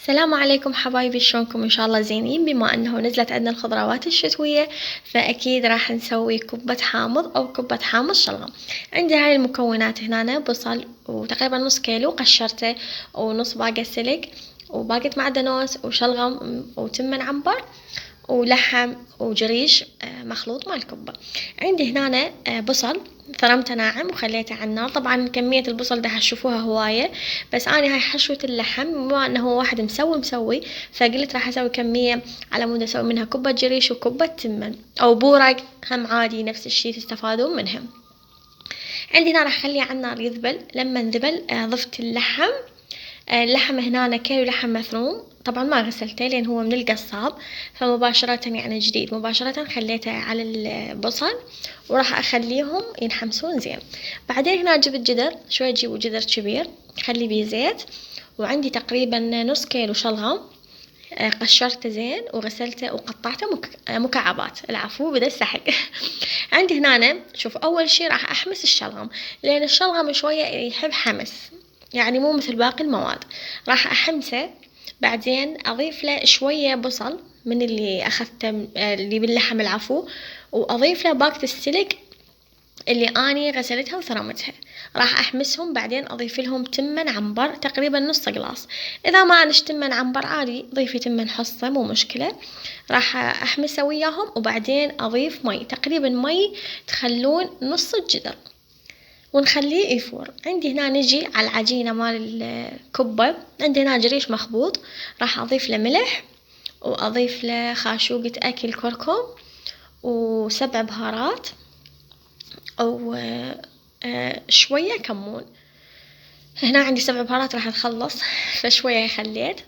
السلام عليكم حبايبي، شلونكم؟ ان شاء الله زينين. بما انه نزلت عندنا الخضروات الشتوية فاكيد راح نسوي كبة حامض او كبة حامض شلغم. عندي هاي المكونات هنا: بصل وتقريبا نص كيلو قشرته، ونص باقة سلق، وباقة معدنوس، وشلغم، وتمن عنبر، ولحم، وجريش مخلوط مال كبة. عندي هنا بصل ثرمته ناعم وخليته على النار. طبعا كمية البصل ده هتشوفوها هواية، بس انا هاي حشوة اللحم، بما انه هو واحد مسوي فقلت راح اسوي كمية على مود اسوي منها كبة جريش وكبة تمن او بورق، هم عادي نفس الشي تستفادون منهم. عندي هنا راح اخليه على النار يذبل. لما ذبل ضفت اللحم. اللحم هنا كيلو لحم مفروم، طبعا ما غسلته لان هو من القصاب، فمباشرة يعني جديد مباشرة خليته على البصل وراح اخليهم ينحمسون زين. بعدين هنا جبت جدر، شوية جيبوا جدر كبير خلي بيه زيت، وعندي تقريبا نص كيلو شلغم. قشرته زين وغسلته وقطعته مكعبات، العفو بدل السحق. عندي هنا شوف، اول شي راح احمس الشلغم، لان الشلغم شوية يحب حمس، يعني مو مثل باقي المواد. راح احمسه، بعدين اضيف له شوية بصل من اللي اخذته اللي باللحم، العفو، واضيف له باقة السلق اللي اني غسلتها وثرمتها. راح احمسهم، بعدين اضيف لهم تمن عنبر تقريبا نص قلاص. اذا ما عندش تمن عنبر عادي ضيفي تمن حصة مو مشكلة. راح احمسه وياهم، وبعدين اضيف مي، تقريبا مي تخلون نص الجدر، ونخليه يفور. عندي هنا نجي على العجينة مال الكبة. عندي هنا جريش مخبوط، راح اضيف له ملح، واضيف له خاشوقة اكل كركم، وسبع بهارات، او شوية كمون. هنا عندي سبع بهارات راح تخلص فشوية خليت،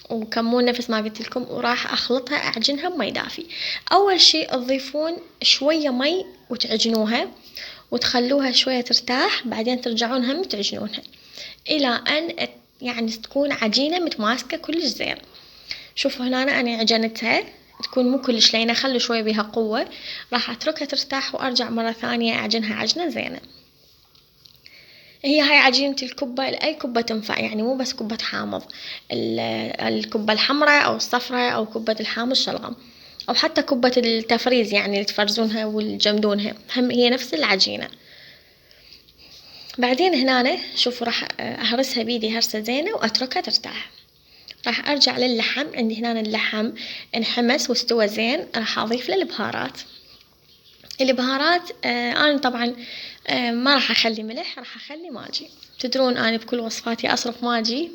وكمون نفس ما قلت لكم، وراح اخلطها اعجنها بمي دافي. اول شي تضيفون شوية مي وتعجنوها وتخلوها شوية ترتاح، بعدين ترجعون هم تعجنونها الى ان يعني تكون عجينة متماسكة كلش زين. شوفوا هنا أنا عجنتها، تكون مو كلش لينة، خلوا شوي بيها قوة. راح أتركها ترتاح وأرجع مرة ثانية أعجنها عجنة زينة. هي هاي عجينة الكبة لأي كبة تنفع، يعني مو بس كبة حامض، الكبة الحمراء أو الصفراء أو كبة الحامض شلغم، أو حتى كبة التفريز يعني اللي تفرزونها والجمدونها، هم هي نفس العجينة. بعدين هنا شوفوا راح أهرسها بيدي هرسة زينة وأتركها ترتاح. راح ارجع للحم. عندي هنا اللحم انحمس واستوى زين، راح اضيف له البهارات. انا طبعا ما راح اخلي ملح، راح اخلي ماجي. تدرون انا بكل وصفاتي اصرف ماجي،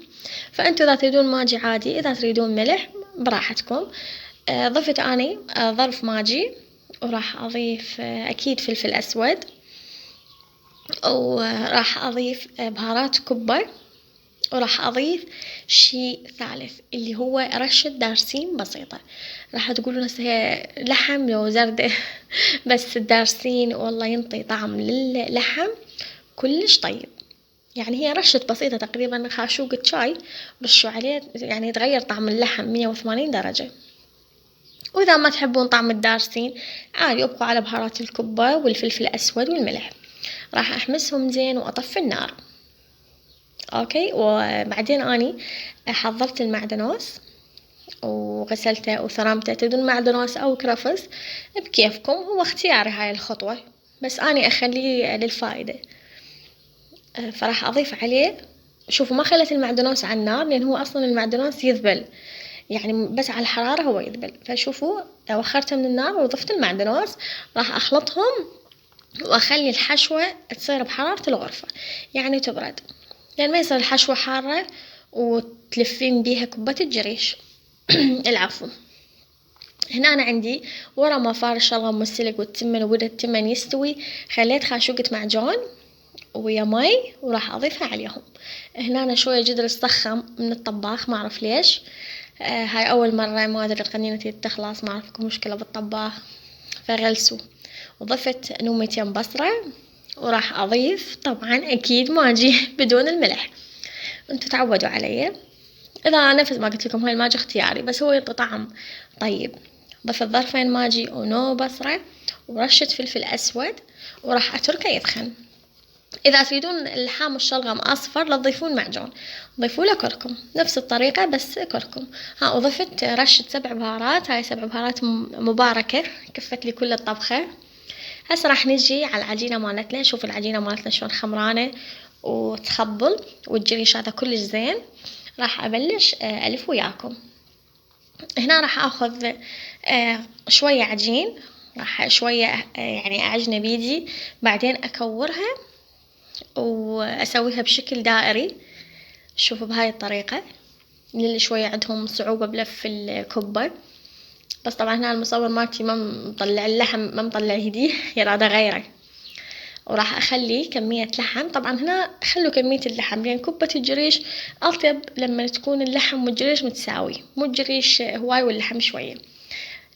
فانتوا اذا تريدون ماجي عادي، اذا تريدون ملح براحتكم. ضفت اني ظرف ماجي، وراح اضيف اكيد فلفل اسود، وراح اضيف بهارات كبة، وراح أضيف شي ثالث اللي هو رشة دارسين بسيطة. راح تقولون هسه هي لحم لو زردة بس الدارسين والله ينطي طعم للحم كلش طيب. يعني هي رشة بسيطة تقريبا خاشوقة شاي رشوا عليه، يعني يتغير طعم اللحم 180 درجة. وإذا ما تحبون طعم الدارسين عادي ابقوا على بهارات الكبة والفلفل الأسود والملح. راح أحمسهم زين وأطفي النار. اوكي، وبعدين اني حضرت المعدنوس وغسلته وثرمته. تدون معدنوس او كرفس بكيفكم، هو اختياري هاي الخطوة، بس اني اخليه للفائدة. فراح اضيف عليه. شوفوا ما خلت المعدنوس على النار، لان هو اصلا المعدنوس يذبل، يعني بس على الحرارة هو يذبل. فشوفوا وخرته من النار وضفت المعدنوس. راح اخلطهم واخلي الحشوة تصير بحرارة الغرفة، يعني تبرد، يعني ما يصير الحشوة حارة وتلفين بيها كبة الجريش. العفو. هنا أنا عندي ورا ما فار الشلغم والسلق والتمن وبدا التمن يستوي، خليت خاشوقة معجون ويا مي وراح أضيفها عليهم. هنا أنا شوية جدر الصخم من الطباخ، ما أعرف ليش. هاي أول مرة، ما أدري قنينتي تخلص، ما أعرف مشكلة بالطباخ فغلسوا. وضفت نومتين بصرة، وراح أضيف طبعا أكيد ماجي بدون الملح، انتوا تعودوا علي. اذا نفس ما قلت لكم هاي الماجي اختياري، بس هو يعطي طعم طيب. ضفت ظرفين ماجي ونو بصرة ورشة فلفل اسود، وراح اتركه يدخن. إذا تريدون اللحام والشلغم أصفر لا تضيفون معجون، ضيفوا له كركم نفس الطريقة بس كركم. وضفت رشة 7 بهارات، هاي 7 بهارات مباركة كفت لي كل الطبخة. هسه راح نجي على العجينة مالتنا. شوف العجينة مالتنا شلون خمرانة وتخبل والجريش هذا كلش زين. راح أبلش ألف وياكم. هنا راح أخذ شوية عجين، راح شوية يعني أعجنه بيدي، بعدين أكورها وأسويها بشكل دائري. شوفوا بهاي الطريقة، للي شوية عندهم صعوبة بلف الكبة. بس طبعا هنا المصور مالتي ما مطلع اللحم، ما مطلع هديه يراد غيره. وراح أخلي كمية لحم، طبعا هنا خلوا كمية اللحم لأن كبة الجريش أطيب لما تكون اللحم والجريش متساوي، مو الجريش هواي واللحم شوية.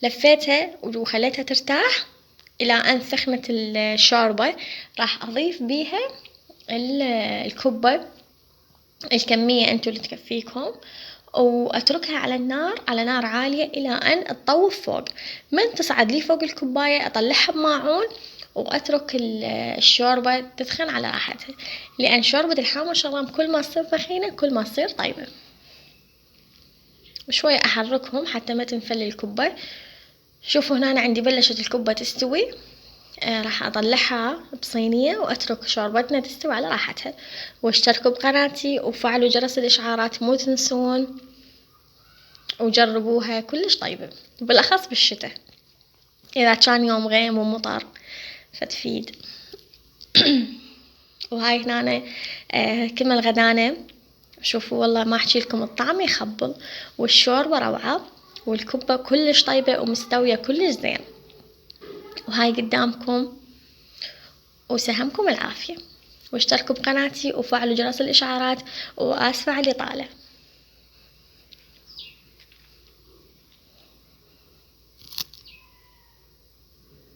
لفيتها وخليتها ترتاح إلى أن سخنت الشوربة. راح أضيف بيها الكبة الكمية انتو اللي تكفيكم، واتركها على النار، على نار عالية الى ان تطوف فوق. من تصعد لي فوق الكوباية اطلعها بماعون واترك الشوربة تسخن على راحتها، لان شوربة اللحم والشلغم كل ما تصير ثخينة كل ما تصير طيبة. وشوية احركهم حتى ما تنفل الكوباية. شوفوا هنا أنا عندي بلشت الكوبة تستوي. راح أطلعها بصينية وأترك شوربتنا تستوي على راحتها. واشتركوا بقناتي وفعلوا جرس الإشعارات مو تنسون، وجربوها كلش طيبة بالأخص بالشتاء إذا كان يوم غيم ومطر فتفيد. وهاي هنا كلمة الغدانة. شوفوا والله ما أحكي لكم الطعم يخبل، والشوربة روعة، والكبة كلش طيبة ومستوية كلش زين. وهاي قدامكم وسهمكم العافية. واشتركوا بقناتي وفعلوا جرس الإشعارات. وآسفة على الإطالة.